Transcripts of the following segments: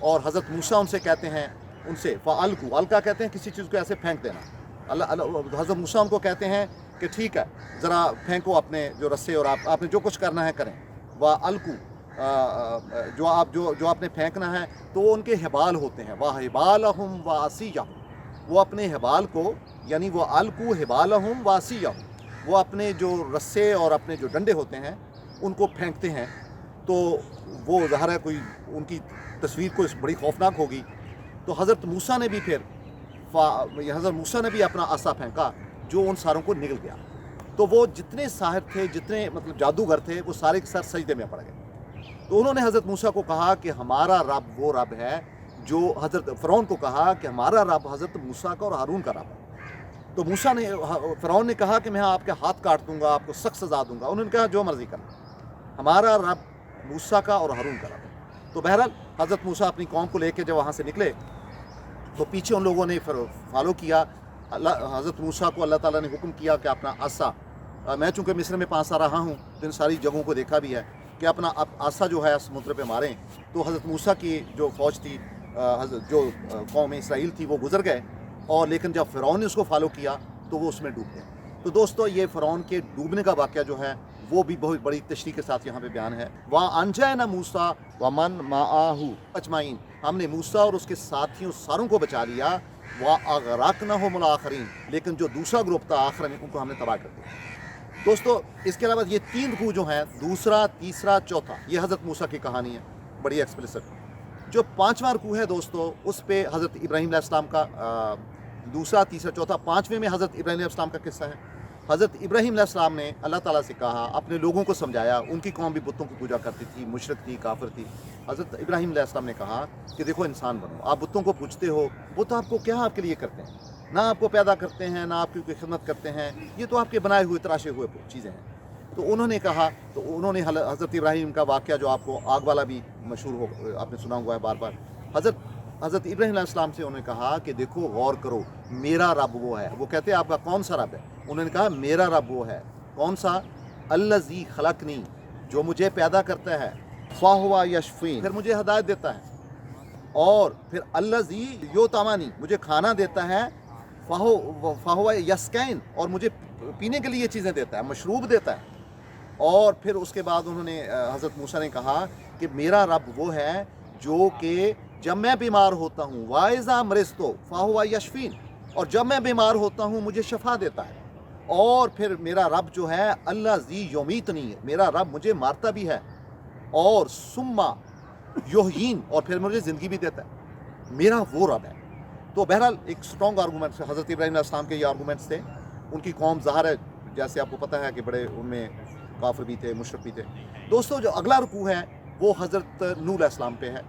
اور حضرت موسیٰ ان سے کہتے ہیں، ان سے فَأَلْقُوا، القا کہتے ہیں کسی چیز کو ایسے پھینک دینا، حضرت موسیٰ ان کو کہتے ہیں کہ ٹھیک ہے ذرا پھینکو اپنے جو رسے، اور آپ نے جو کچھ کرنا ہے کریں، وَأَلْقُوا، جو آپ نے پھینکنا ہے، تو وہ ان کے حبال ہوتے ہیں، وَحِبَالَهُمْ وَعَصِيَّهُمْ، وہ اپنے حبال کو، یعنی وہ القوا حبالہم وعصیہم، وہ اپنے جو رسے اور اپنے جو ڈنڈے ہوتے ہیں ان کو پھینکتے ہیں، تو وہ ظاہر ہے کوئی ان کی تصویر کو بڑی خوفناک ہوگی، تو حضرت موسیٰ نے بھی اپنا عصا پھینکا جو ان ساروں کو نگل گیا، تو وہ جتنے ساحر تھے، جتنے مطلب جادوگر تھے، وہ سارے کے سارے سجدے میں پڑ گئے۔ تو انہوں نے حضرت موسیٰ کو کہا کہ ہمارا رب وہ رب ہے جو حضرت فرعون کو کہا کہ ہمارا رب حضرت موسیٰ کا اور ہارون کا رب ہے۔ تو فرعون نے کہا کہ میں آپ کے ہاتھ کاٹ دوں گا، آپ کو سخت سزا دوں گا۔ انہوں نے کہا جو مرضی کرنا، ہمارا رب موسیٰ کا اور ہارون کا رب ہے۔ تو بہرحال حضرت موسیٰ اپنی قوم کو لے کے جب وہاں سے نکلے تو پیچھے ان لوگوں نے فالو کیا حضرت موسیٰ کو۔ اللہ تعالیٰ نے حکم کیا کہ اپنا عصا، میں چونکہ مصر میں 5 سال رہا ہوں تو ان ساری جگہوں کو دیکھا بھی ہے، کہ اپنا عصا جو ہے سمندر پہ ماریں۔ تو حضرت موسیٰ کی جو فوج تھی، جو قوم اسرائیل تھی، وہ گزر گئے، اور لیکن جب فرعون نے اس کو فالو کیا تو وہ اس میں ڈوب گئے۔ تو دوستو یہ فرعون کے ڈوبنے کا واقعہ جو ہے وہ بھی بہت بڑی تشریح کے ساتھ یہاں پہ بیان ہے۔ وَأَنجَيْنَا مُوسَىٰ وَمَن مَعَهُ أَجْمَعِينَ، ہم نے موسیٰ اور اس کے ساتھیوں ساروں کو بچا لیا۔ وَأَغْرَقْنَاهُمُ الْآخَرِينَ، لیکن جو دوسرا گروپ تھا آخر میں ان کو ہم نے تباہ کر دیا۔ دوستو اس کے علاوہ یہ 3 رکوع جو ہیں، دوسرا، تیسرا، چوتھا، یہ حضرت موسیٰ کی کہانی ہے بڑی ایکسپلیسٹ۔ جو 5واں رکوع ہے دوستو، اس پہ حضرت ابراہیم علیہ السلام کا دوسرا، تیسرا، چوتھا، 5ویں میں حضرت ابراہیم علیہ السلام کا قصہ ہے۔ حضرت ابراہیم علیہ السلام نے اللہ تعالیٰ سے کہا، اپنے لوگوں کو سمجھایا، ان کی قوم بھی بتوں کی پوجا کرتی تھی، مشرک تھی، کافر تھی۔ حضرت ابراہیم علیہ السلام نے کہا کہ دیکھو انسان بنو، آپ بتوں کو پوجتے ہو، بت آپ کو کیا آپ کے لیے کرتے ہیں؟ نہ آپ کو پیدا کرتے ہیں، نہ آپ کی کوئی خدمت کرتے ہیں، یہ تو آپ کے بنائے ہوئے تراشے ہوئے چیزیں ہیں۔ تو انہوں نے کہا، تو انہوں نے حضرت ابراہیم کا واقعہ جو آپ کو آگ والا بھی مشہور ہو، آپ نے سنا ہوا ہے بار بار، حضرت ابراہیم علیہ السلام سے انہوں نے کہا کہ دیکھو غور کرو، میرا رب وہ ہے۔ وہ کہتے ہیں آپ کا کون سا رب ہے؟ انہوں نے کہا میرا رب وہ ہے، کون سا؟ الذی خلقنی، جو مجھے پیدا کرتا ہے، فہو یشفین، پھر مجھے ہدایت دیتا ہے، اور پھر الذی یطعمنی، مجھے کھانا دیتا ہے، فہو یسقین، اور مجھے پینے کے لیے چیزیں دیتا ہے، مشروب دیتا ہے۔ اور پھر اس کے بعد انہوں نے حضرت موسیٰ نے کہا کہ میرا رب وہ ہے جو کہ جب میں بیمار ہوتا ہوں، وَإِذَا مَرِضْتُ فَهُوَ يَشْفِينِ، اور جب میں بیمار ہوتا ہوں مجھے شفا دیتا ہے۔ اور پھر میرا رب جو ہے الذی یمیتنی، میرا رب مجھے مارتا بھی ہے، اور ثم یحیین، اور پھر مجھے زندگی بھی دیتا ہے، میرا وہ رب ہے۔ تو بہرحال ایک سٹرونگ آرگومنٹ حضرت ابراہیم علیہ السلام کے یہ آرگومنٹس تھے۔ ان کی قوم ظاہر ہے جیسے آپ کو پتہ ہے کہ بڑے ان میں کافر بھی تھے، مشرک بھی تھے۔ دوستو جو اگلا رکوع ہے وہ حضرت نوح علیہ السلام پہ ہے۔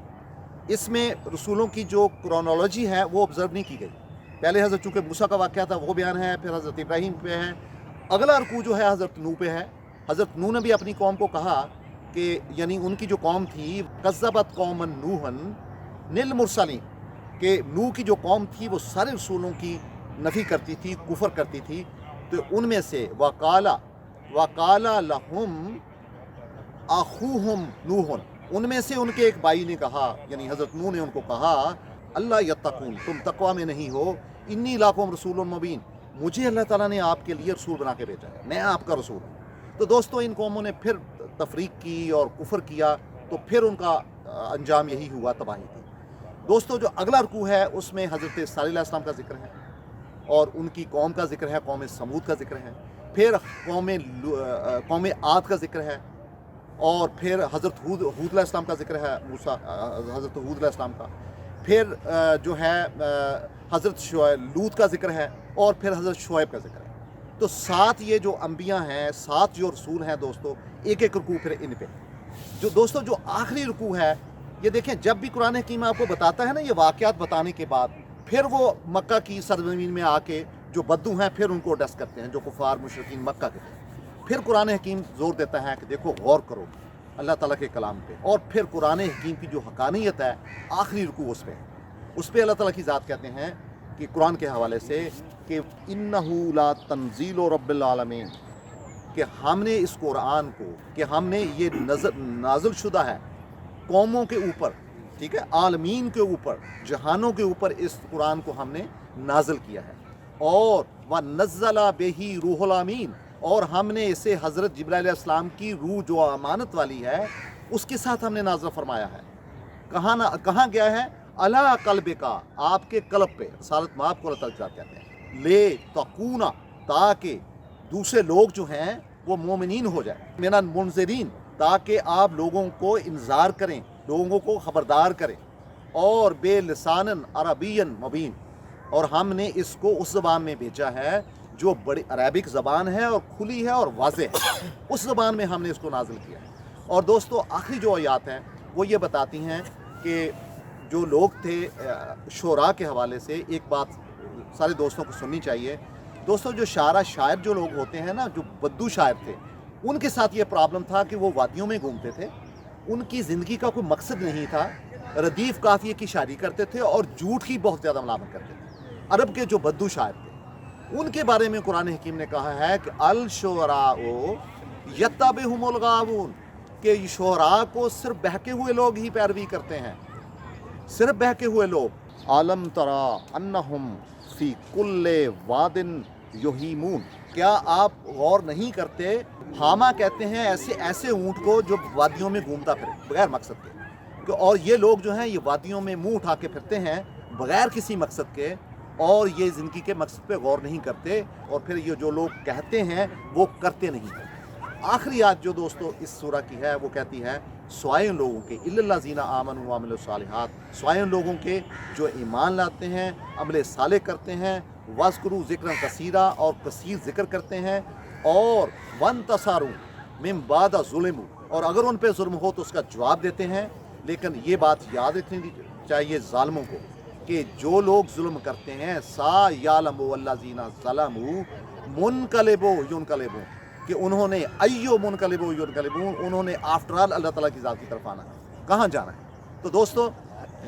اس میں رسولوں کی جو کرونالوجی ہے وہ آبزرو نہیں کی گئی۔ پہلے حضرت چونکہ موسیٰ کا واقعہ تھا وہ بیان ہے، پھر حضرت ابراہیم پہ ہے، اگلا رکوع جو ہے حضرت نوح پہ ہے۔ حضرت نوح نے بھی اپنی قوم کو کہا کہ یعنی ان کی جو قوم تھی، کذبت قوم نوحا للمرسلین، کہ نوح کی جو قوم تھی وہ سارے رسولوں کی نفی کرتی تھی، کفر کرتی تھی۔ تو ان میں سے وقال لہم اخوہم نوح، ان میں سے ان کے ایک بھائی نے کہا، یعنی حضرت نوح نے ان کو کہا، اللہ یتقون، تم تقوی میں نہیں ہو، انی لاکم رسول مبین، مجھے اللہ تعالیٰ نے آپ کے لیے رسول بنا کے بھیجا ہے، میں آپ کا رسول ہوں۔ تو دوستو ان قوموں نے پھر تفریق کی اور کفر کیا، تو پھر ان کا انجام یہی ہوا، تباہی تھی۔ دوستو جو اگلا رکوع ہے اس میں حضرت صالح علیہ السلام کا ذکر ہے، اور ان کی قوم کا ذکر ہے، قوم سمود کا ذکر ہے، پھر قوم عاد کا ذکر ہے، اور پھر حضرت ہود علیہ السلام کا ذکر ہے، حضرت ہود علیہ السلام کا، پھر جو ہے حضرت لوط کا ذکر ہے، اور پھر حضرت شعیب کا ذکر ہے۔ تو 7 یہ جو انبیاء ہیں، 7 جو رسول ہیں دوستو، ایک ایک رکوع پھر ان پہ۔ جو دوستو جو آخری رکوع ہے، یہ دیکھیں جب بھی قرآن حکیم آپ کو بتاتا ہے نا یہ واقعات بتانے کے بعد، پھر وہ مکہ کی سرزمین میں آ کے جو بدو ہیں پھر ان کو ڈس کرتے ہیں، جو کفار مشرکین مکہ کے تھے۔ پھر قرآن حکیم زور دیتا ہے کہ دیکھو غور کرو اللہ تعالیٰ کے کلام پہ، اور پھر قرآن حکیم کی جو حقانیت ہے آخری رکوع اس پہ اللہ تعالیٰ کی ذات کہتے ہیں کہ قرآن کے حوالے سے کہ اِنَّهُ لا تنزیل رب العالمین، کہ ہم نے اس قرآن کو، کہ ہم نے یہ نازل شدہ ہے قوموں کے اوپر، ٹھیک ہے, عالمین کے اوپر, جہانوں کے اوپر اس قرآن کو ہم نے نازل کیا ہے. اور وَنَزَّلَ بِهِ روح الامین, اور ہم نے اسے حضرت جبرائیل علیہ السلام کی روح جو امانت والی ہے اس کے ساتھ ہم نے نازل فرمایا ہے. کہاں گیا ہے؟ عَلَىٰ قَلْبِكَ, آپ کے قلب پہ. رسالت مآب کو اللہ تعالیٰ کہتے ہیں. لے تکونا, تاکہ دوسرے لوگ جو ہیں وہ مومنین ہو جائیں. من المنذرین, تاکہ آپ لوگوں کو انذار کریں, لوگوں کو خبردار کریں. اور بے لسان عربی مبین, اور ہم نے اس کو اس زبان میں بھیجا ہے جو بڑی عربک زبان ہے اور کھلی ہے اور واضح ہے, اس زبان میں ہم نے اس کو نازل کیا ہے. اور دوستو آخری جو آیات ہیں وہ یہ بتاتی ہیں کہ جو لوگ تھے شعراء کے حوالے سے, ایک بات سارے دوستوں کو سننی چاہیے. دوستوں جو شاعر جو لوگ ہوتے ہیں نا, جو بدو شاعر تھے, ان کے ساتھ یہ پرابلم تھا کہ وہ وادیوں میں گھومتے تھے, ان کی زندگی کا کوئی مقصد نہیں تھا, ردیف قافیے کی شاعری کرتے تھے اور جھوٹ کی بہت زیادہ ملامت کرتے تھے. عرب کے جو بدو شاعر تھے ان کے بارے میں قرآن حکیم نے کہا ہے کہ الشعراء یتبعہم الغاوون, کہ شعراء کو صرف بہکے ہوئے لوگ ہی پیروی کرتے ہیں, صرف بہکے ہوئے لوگ. عالم ترا انہم فی کل واد یہیمون, کیا آپ غور نہیں کرتے؟ ہاما کہتے ہیں ایسے اونٹ کو جو وادیوں میں گھومتا پھرے بغیر مقصد کے, اور یہ لوگ جو ہیں یہ وادیوں میں منہ اٹھا کے پھرتے ہیں بغیر کسی مقصد کے, اور یہ زندگی کے مقصد پہ غور نہیں کرتے, اور پھر یہ جو لوگ کہتے ہیں وہ کرتے نہیں. آخری آیت جو دوستو اس سورہ کی ہے وہ کہتی ہے سوائے ان لوگوں کے, الا الذین آمنوا وعملوا الصالحات, سوائے ان لوگوں کے جو ایمان لاتے ہیں, عمل صالح کرتے ہیں, واذکروا ذکرا کثیرا, اور کثیر ذکر کرتے ہیں, اور وانتصروا من بعد ظلموا, اور اگر ان پہ ظلم ہو تو اس کا جواب دیتے ہیں. لیکن یہ بات یاد رکھنی چاہیے ظالموں کو کہ جو لوگ ظلم کرتے ہیں سا یعلم الذین ظلموا منقلبوا ینقلبون, کہ انہوں نے ایو منقلبوا ینقلبون, انہوں نے آفٹر آل اللہ تعالیٰ کی ذات کی طرف آنا ہے, کہاں جانا ہے. تو دوستو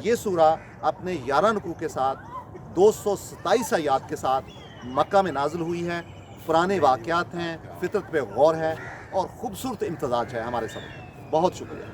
یہ سورہ اپنے 11 رکوع کے ساتھ 227 آیات کے ساتھ مکہ میں نازل ہوئی ہے. پرانے واقعات ہیں, فطرت پہ غور ہے, اور خوبصورت امتزاج ہے ہمارے سب. بہت شکریہ.